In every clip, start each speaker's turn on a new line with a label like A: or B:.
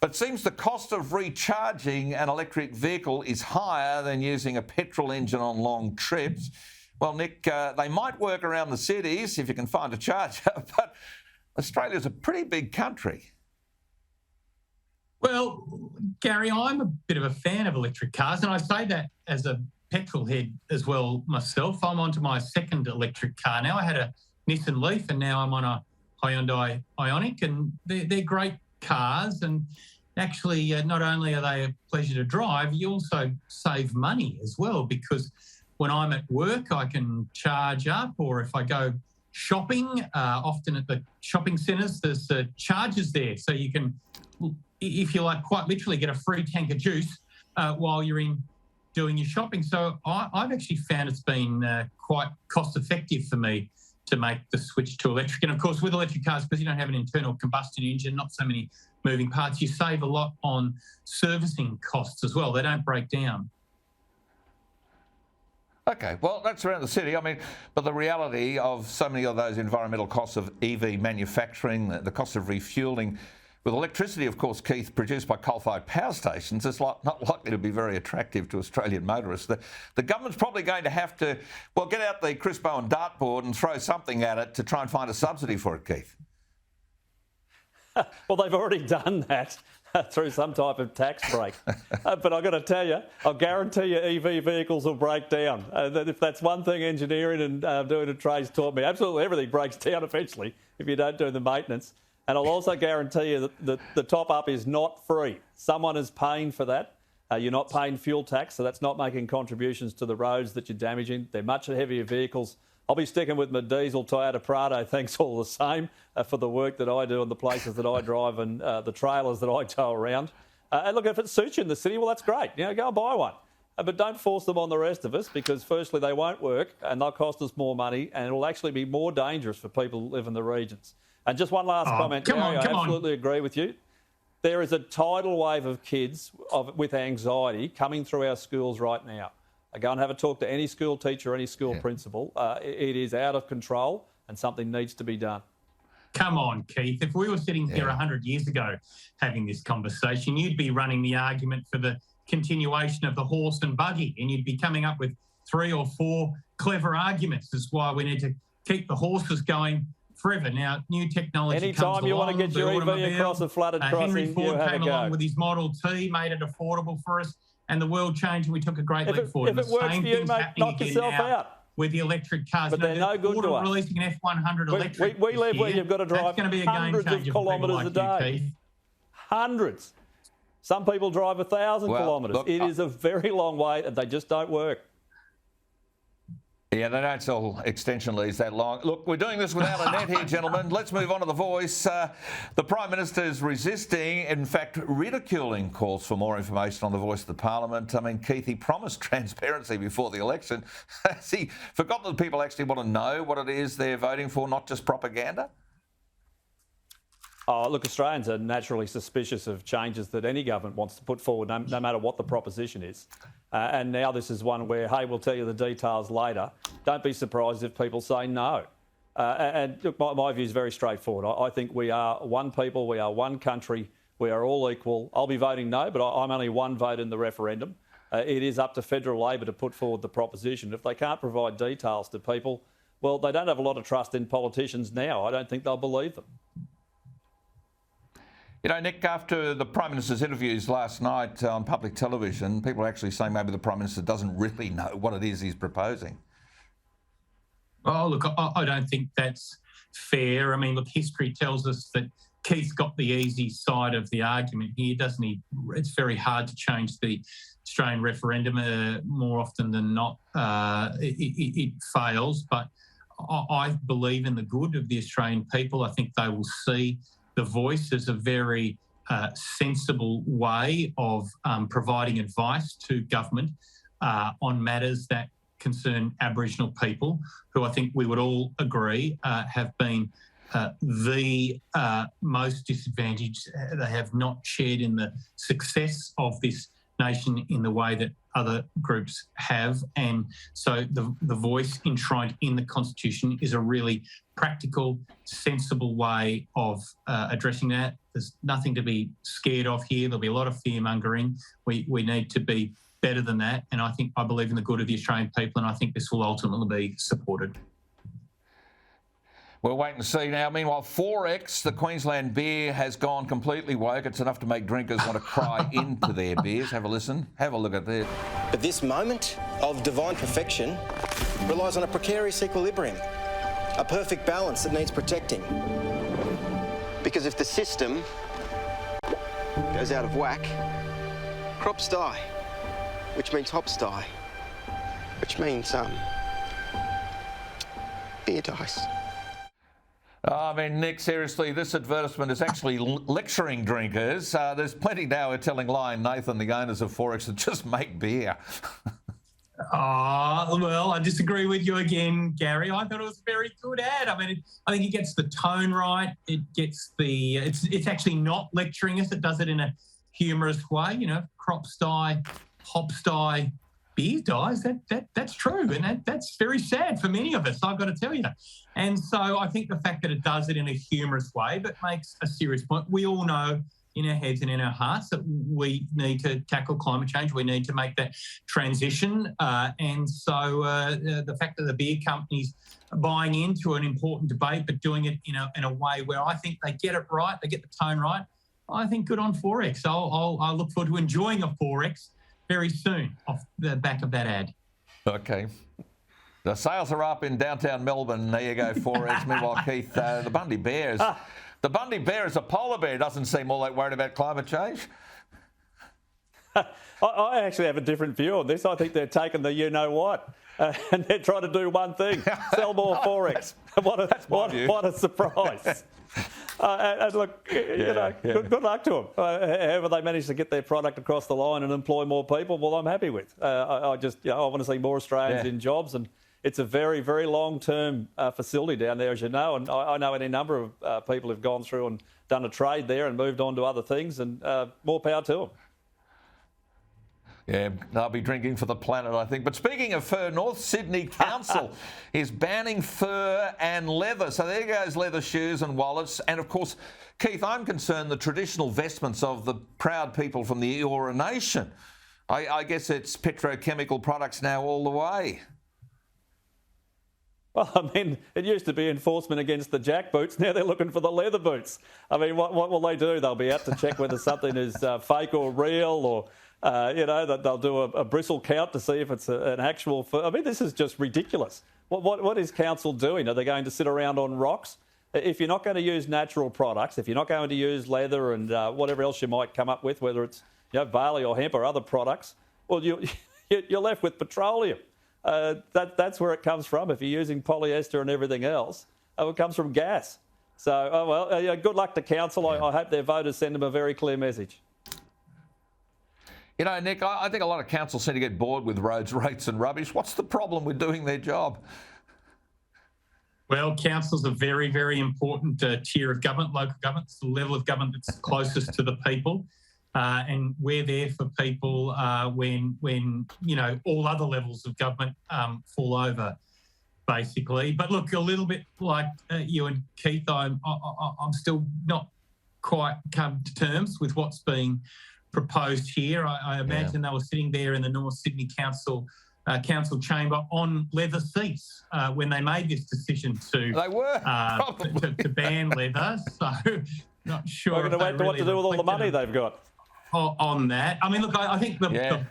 A: But it seems the cost of recharging an electric vehicle is higher than using a petrol engine on long trips. Well, Nick, they might work around the cities if you can find a charger, but Australia's a pretty big country.
B: Well, Gary, I'm a bit of a fan of electric cars, and I say that as a petrol head as well myself. I'm onto my second electric car now. I had a Nissan Leaf, and now I'm on a Hyundai Ioniq, and they're great cars. And actually, not only are they a pleasure to drive, you also save money as well, because when I'm at work, I can charge up, or if I go shopping, often at the shopping centres, there's chargers there, so you can, if you like, quite literally get a free tank of juice while you're in doing your shopping. So I've actually found it's been quite cost effective for me to make the switch to electric. And of course, with electric cars, because you don't have an internal combustion engine, not so many moving parts, you save a lot on servicing costs as well. They don't break down.
A: Okay, well, that's around the city. I mean, but the reality of so many of those environmental costs of EV manufacturing, the cost of refuelling, with electricity, of course, Keith, produced by coal-fired power stations, is not likely to be very attractive to Australian motorists. The government's probably going to have to, well, get out the Chris Bowen dartboard and throw something at it to try and find a subsidy for it, Keith.
C: Well, they've already done that through some type of tax break. But I've got to tell you, I'll guarantee you EV vehicles will break down. If that's one thing engineering and doing a trade's taught me, absolutely everything breaks down eventually if you don't do the maintenance. And I'll also guarantee you that the top-up is not free. Someone is paying for that. You're not paying fuel tax, so that's not making contributions to the roads that you're damaging. They're much heavier vehicles. I'll be sticking with my diesel Toyota Prado, thanks all the same, for the work that I do and the places that I drive and the trailers that I tow around. And look, if it suits you in the city, well, that's great. You know, go and buy one. But don't force them on the rest of us, because firstly, they won't work and they'll cost us more money, and it'll actually be more dangerous for people who live in the regions. And just one last comment, Gary, I absolutely agree with you. There is a tidal wave of kids with anxiety coming through our schools right now. Go and have a talk to any school teacher, any school principal. It is out of control and something needs to be done.
B: Come on, Keith. If we were sitting here 100 years ago having this conversation, you'd be running the argument for the continuation of the horse and buggy, and you'd be coming up with 3 or 4 clever arguments as why we need to keep the horses going forever. Now, new technology
C: Anytime
B: comes along.
C: you want to get your EV across a flooded crossing,
B: Henry Ford
C: you have
B: came
C: a go.
B: along with his Model T, made it affordable for us, and the world changed and we took a great leap forward.
C: If it works for you, mate, knock yourself out.
B: With the electric cars.
C: But they're no good to us.
B: Releasing an F100 electric.
C: We live where you've got to drive hundreds of kilometres a day. Hundreds. Some people drive 1,000 kilometres. It is a very long way and they just don't work.
A: Yeah, they don't sell extension leads that long. Look, we're doing this without a net here, gentlemen. Let's move on to The Voice. The Prime Minister is resisting, in fact, ridiculing calls for more information on the voice of the Parliament. I mean, Keith, he promised transparency before the election. Has he forgotten that people actually want to know what it is they're voting for, not just propaganda?
C: Oh, look, Australians are naturally suspicious of changes that any government wants to put forward, no matter what the proposition is. And now this is one where, hey, we'll tell you the details later. Don't be surprised if people say no. And look, my view is very straightforward. I think we are one people, we are one country, we are all equal. I'll be voting no, but I'm only one vote in the referendum. It is up to federal Labor to put forward the proposition. If they can't provide details to people, well, they don't have a lot of trust in politicians now. I don't think they'll believe them.
A: You know, Nick, after the Prime Minister's interviews last night on public television, people are actually saying maybe the Prime Minister doesn't really know what it is he's proposing.
B: Oh, look, I don't think that's fair. I mean, look, history tells us that Keith's got the easy side of the argument here, doesn't he? It's very hard to change the Australian referendum. More often than not, it fails. But I believe in the good of the Australian people. I think they will see The Voice as a very sensible way of providing advice to government on matters that concern Aboriginal people, who I think we would all agree have been the most disadvantaged. They have not shared in the success of this nation in the way that other groups have. And so the voice enshrined in the Constitution is a really practical, sensible way of addressing that. There's nothing to be scared of here. There'll be a lot of fear-mongering. We need to be better than that. And I believe in the good of the Australian people, and I think this will ultimately be supported.
A: We'll wait and see now. Meanwhile, XXXX, the Queensland beer, has gone completely woke. It's enough to make drinkers want to cry into their beers. Have a listen. Have a look at this.
D: But this moment of divine perfection relies on a precarious equilibrium, a perfect balance that needs protecting. Because if the system goes out of whack, crops die, which means hops die, which means beer dies.
A: I mean, Nick, seriously, this advertisement is actually lecturing drinkers. There's plenty now telling Lion Nathan, the owners of XXXX, to just make beer.
B: Well, I disagree with you again, Gary. I thought it was a very good ad. I mean, I think it gets the tone right. It gets it's actually not lecturing us. It does it in a humorous way. You know, crops die, hops die, beer dies. That's true, and that's very sad for many of us, I've got to tell you. And so I think the fact that it does it in a humorous way but makes a serious point. We all know in our heads and in our hearts that we need to tackle climate change. We need to make that transition. And so the fact that the beer companies are buying into an important debate but doing it in a way where I think they get it right, they get the tone right, I think good on XXXX. I'll look forward to enjoying a XXXX very soon off the back of that ad.
A: Okay. The sales are up in downtown Melbourne. There you go, XXXX. Meanwhile, Keith, the Bundy Bear is a polar bear. Doesn't seem all that worried about climate change.
C: I actually have a different view on this. I think they're taking the you-know-what and they're trying to do one thing, sell more XXXX. What a surprise. And look, good luck to them. However they manage to get their product across the line and employ more people, well, I'm happy with. I want to see more Australians in jobs, and it's a very, very long-term facility down there, as you know, and I know any number of people have gone through and done a trade there and moved on to other things, and more power to them.
A: Yeah, they'll be drinking for the planet, I think. But speaking of fur, North Sydney Council is banning fur and leather. So there goes leather shoes and wallets. And, of course, Keith, I'm concerned the traditional vestments of the proud people from the Eora Nation. I guess it's petrochemical products now all the way.
C: Well, I mean, it used to be enforcement against the jack boots. Now they're looking for the leather boots. I mean, what will they do? They'll be out to check whether something is fake or real, or that they'll do a bristle count to see if it's an actual. I mean, this is just ridiculous. What is council doing? Are they going to sit around on rocks? If you're not going to use natural products, if you're not going to use leather and whatever else you might come up with, whether it's barley or hemp or other products, well, you're left with petroleum. That's where it comes from. If you're using polyester and everything else, it comes from gas. So, good luck to council. I hope their voters send them a very clear message.
A: You know, Nick, I think a lot of councils seem to get bored with roads, rates and rubbish. What's the problem with doing their job?
B: Well, council's a very, very important tier of government. Local government's the level of government that's closest to the people. And we're there for people when all other levels of government fall over, basically. But look, a little bit like you and Keith, I'm still not quite come to terms with what's being proposed here. I imagine they were sitting there in the North Sydney Council chamber on leather seats when they made this decision to
A: they were
B: to ban leather. So not sure.
C: We're going to wait to what to do with all the money they've got.
B: On that. I mean, look, I think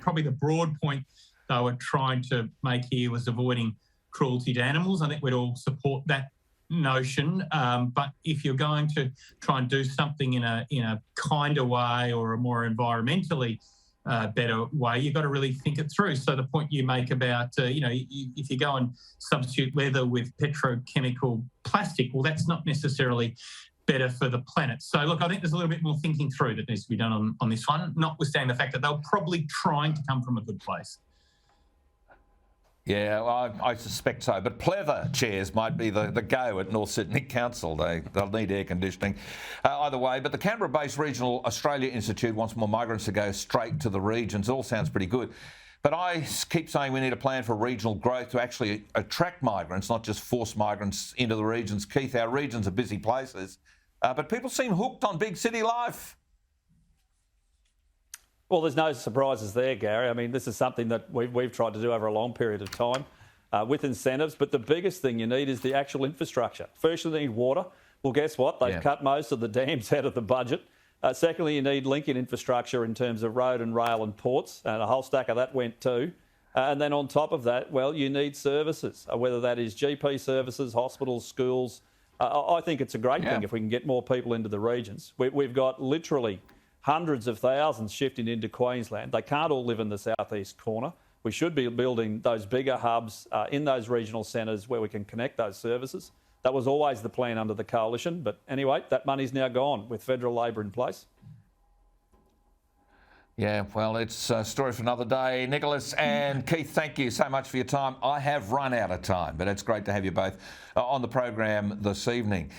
B: probably the broad point they were trying to make here was avoiding cruelty to animals. I think we'd all support that notion. But if you're going to try and do something in a kinder way or a more environmentally better way, you've got to really think it through. So the point you make about, if you go and substitute leather with petrochemical plastic, well, that's not necessarily better for the planet. So, look, I think there's a little bit more thinking through that needs to be done on this one, notwithstanding the fact that they're probably trying to come from a good place.
A: Yeah, well, I suspect so. But pleather chairs might be the go at North Sydney Council. They'll need air conditioning. Either way, but the Canberra-based Regional Australia Institute wants more migrants to go straight to the regions. It all sounds pretty good. But I keep saying we need a plan for regional growth to actually attract migrants, not just force migrants into the regions. Keith, our regions are busy places, but people seem hooked on big city life.
C: Well, there's no surprises there, Gary. I mean, this is something that we've tried to do over a long period of time with incentives. But the biggest thing you need is the actual infrastructure. First, you need water. Well, guess what? They've cut most of the dams out of the budget. Secondly, you need linking infrastructure in terms of road and rail and ports, and a whole stack of that went too. And then on top of that, well, you need services, whether that is GP services, hospitals, schools. I think it's a great thing if we can get more people into the regions. We've got literally hundreds of thousands shifting into Queensland. They can't all live in the southeast corner. We should be building those bigger hubs in those regional centres where we can connect those services. That was always the plan under the coalition. But anyway, that money's now gone with federal Labor in place.
A: Yeah, well, it's a story for another day. Nicholas and Keith, thank you so much for your time. I have run out of time, but it's great to have you both on the program this evening.